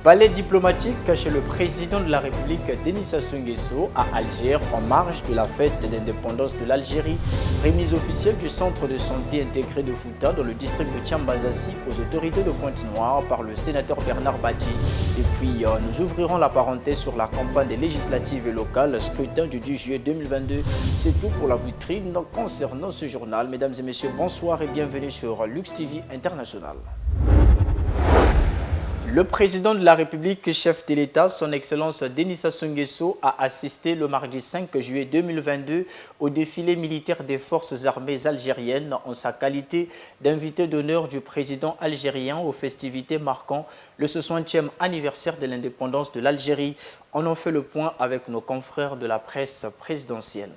Ballet diplomatique chez le président de la République Denis Sassou Nguesso à Alger en marge de la fête d'indépendance de l'Algérie. Remise officielle du centre de santé intégré de Fouta dans le district de Tiambazassi aux autorités de Pointe-Noire par le sénateur Bernard Badji. Et puis nous ouvrirons la parenthèse sur la campagne des législatives et locales, scrutin du 10 juillet 2022. C'est tout pour la vitrine concernant ce journal. Mesdames et messieurs, bonsoir et bienvenue sur Lux TV International. Le président de la République, chef de l'État, son Excellence Denis Sassou Nguesso, a assisté le mardi 5 juillet 2022 au défilé militaire des forces armées algériennes en sa qualité d'invité d'honneur du président algérien aux festivités marquant le 60e anniversaire de l'indépendance de l'Algérie. On en fait le point avec nos confrères de la presse présidentielle.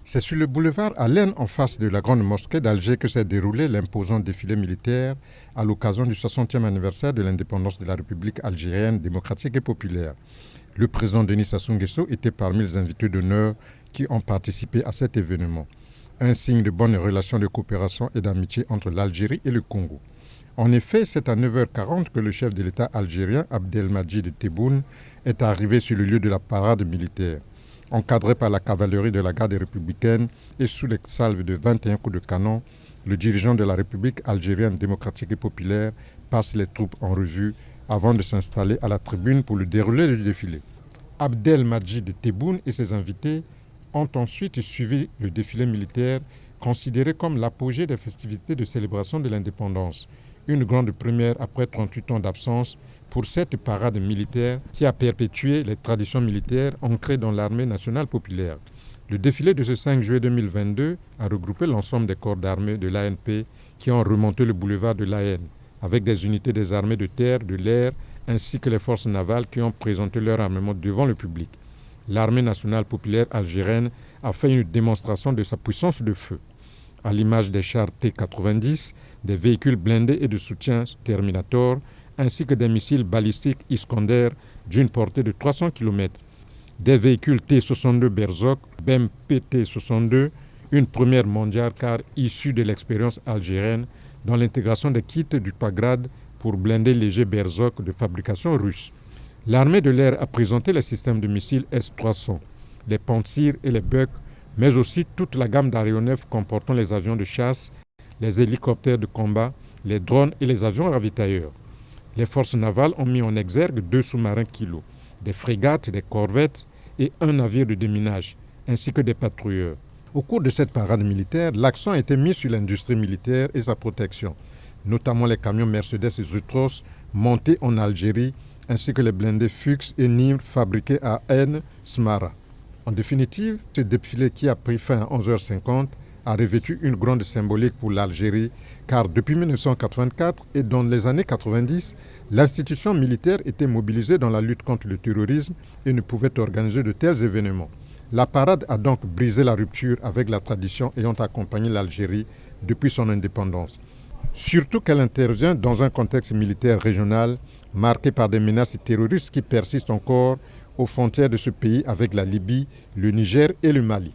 C'est sur le boulevard Allen, en face de la grande mosquée d'Alger, que s'est déroulé l'imposant défilé militaire à l'occasion du 60e anniversaire de l'indépendance de la République algérienne démocratique et populaire. Le président Denis Sassou Nguesso était parmi les invités d'honneur qui ont participé à cet événement. Un signe de bonne relation de coopération et d'amitié entre l'Algérie et le Congo. En effet, c'est à 9h40 que le chef de l'État algérien, Abdelmadjid Tebboune, est arrivé sur le lieu de la parade militaire. Encadré par la cavalerie de la garde républicaine et sous les salves de 21 coups de canon, le dirigeant de la République algérienne démocratique et populaire passe les troupes en revue avant de s'installer à la tribune pour le déroulé du défilé. Abdelmadjid Tebboune et ses invités ont ensuite suivi le défilé militaire considéré comme l'apogée des festivités de célébration de l'indépendance, une grande première après 38 ans d'absence pour cette parade militaire qui a perpétué les traditions militaires ancrées dans l'armée nationale populaire. Le défilé de ce 5 juillet 2022 a regroupé l'ensemble des corps d'armée de l'ANP qui ont remonté le boulevard de l'AN, avec des unités des armées de terre, de l'air, ainsi que les forces navales qui ont présenté leur armement devant le public. L'armée nationale populaire algérienne a fait une démonstration de sa puissance de feu, à l'image des chars T-90, des véhicules blindés et de soutien Terminator, ainsi que des missiles balistiques Iskander d'une portée de 300 km, des véhicules T-62 Berzok, BMP-T-62, une première mondiale car issue de l'expérience algérienne dans l'intégration des kits du Pagrad pour blindés légers Berzok de fabrication russe. L'armée de l'air a présenté les systèmes de missiles S-300, les Pantsir et les Buk, mais aussi toute la gamme d'aéronefs comportant les avions de chasse, les hélicoptères de combat, les drones et les avions ravitailleurs. Les forces navales ont mis en exergue 2 sous-marins Kilo, des frégates, des corvettes et un navire de déminage, ainsi que des patrouilleurs. Au cours de cette parade militaire, l'accent a été mis sur l'industrie militaire et sa protection, notamment les camions Mercedes et Zutros montés en Algérie, ainsi que les blindés Fuchs et Nimr fabriqués à Ain, Smara. En définitive, ce défilé qui a pris fin à 11h50 a revêtu une grande symbolique pour l'Algérie, car depuis 1984 et dans les années 90, l'institution militaire était mobilisée dans la lutte contre le terrorisme et ne pouvait organiser de tels événements. La parade a donc brisé la rupture avec la tradition ayant accompagné l'Algérie depuis son indépendance. Surtout qu'elle intervient dans un contexte militaire régional marqué par des menaces terroristes qui persistent encore aux frontières de ce pays avec la Libye, le Niger et le Mali.